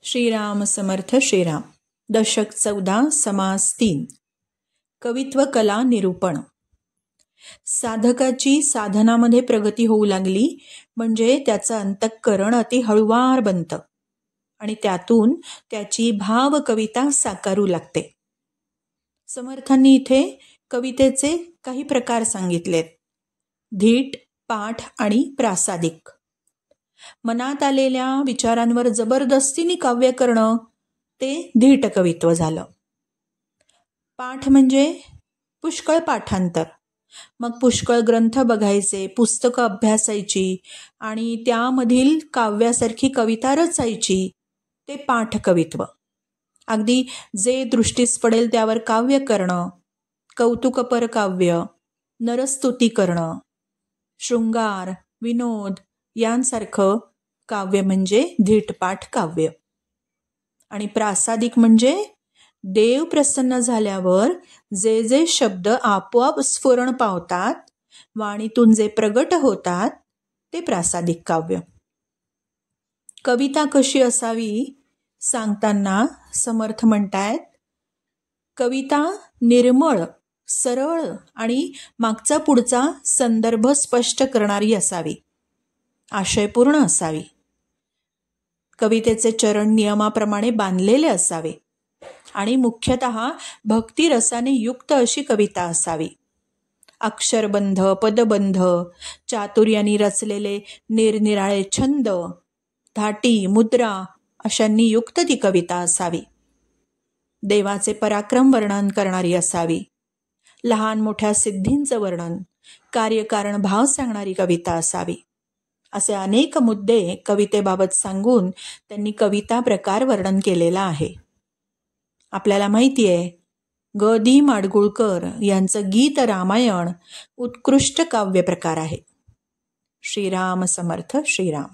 श्रीराम समर्थ श्रीराम. दशक 14 समास 3. कवित्व कला निरूपण. साधकाची साधनामध्ये प्रगती होऊ लागली म्हणजे त्याचं अंतःकरण अति हळुवार बनतं आणि त्यातून त्याची भाव कविता साकारू लागते. समर्थांनी इथे कवितेचे काही प्रकार सांगितलेत: धीट, पाठ आणि प्रासादिक. मनात आलेल्या विचारांवर जबरदस्तीने काव्य करणं ते धीट कवित्व झालं. पाठ म्हणजे पुष्कळ पाठांतर, मग पुष्कळ ग्रंथ बघायचे, पुस्तकं अभ्यासायची आणि त्यामधील काव्यासारखी कविता रचायची, ते पाठ कवित्व. अगदी जे दृष्टीस पडेल त्यावर काव्य करणं, कौतुकपर काव्य, नरस्तुती करणं, शृंगार, विनोद यांसारखं काव्य म्हणजे धीटपाठ काव्य. आणि प्रासादिक म्हणजे देव प्रसन्न झाल्यावर जे जे शब्द आपोआप स्फुरण पावतात, वाणीतून जे प्रगट होतात, ते प्रासादिक काव्य. कविता कशी असावी सांगताना समर्थ म्हणतायत, कविता निर्मळ, सरळ आणि मागचा पुढचा संदर्भ स्पष्ट करणारी असावी, आशयपूर्ण असावी. कवितेचे चरण नियमाप्रमाणे बांधलेले असावे आणि मुख्यतः भक्तिरसाने युक्त अशी कविता असावी. अक्षरबंध, पदबंध, चातुर्याने रचलेले निरनिराळे छंद, धाटी, मुद्रा अशांनी युक्त ती कविता असावी. देवाचे पराक्रम वर्णन करणारी असावी. लहान मोठ्या सिद्धींचं वर्णन, कार्यकारण भाव सांगणारी कविता असावी. असे अनेक मुद्दे कवितेबाबत सांगून त्यांनी कविता प्रकार वर्णन केलेला आहे. आपल्याला माहिती आहे, ग. दी. माडगूळकर यांचं गीत रामायण उत्कृष्ट काव्य प्रकार आहे. श्रीराम समर्थ श्रीराम.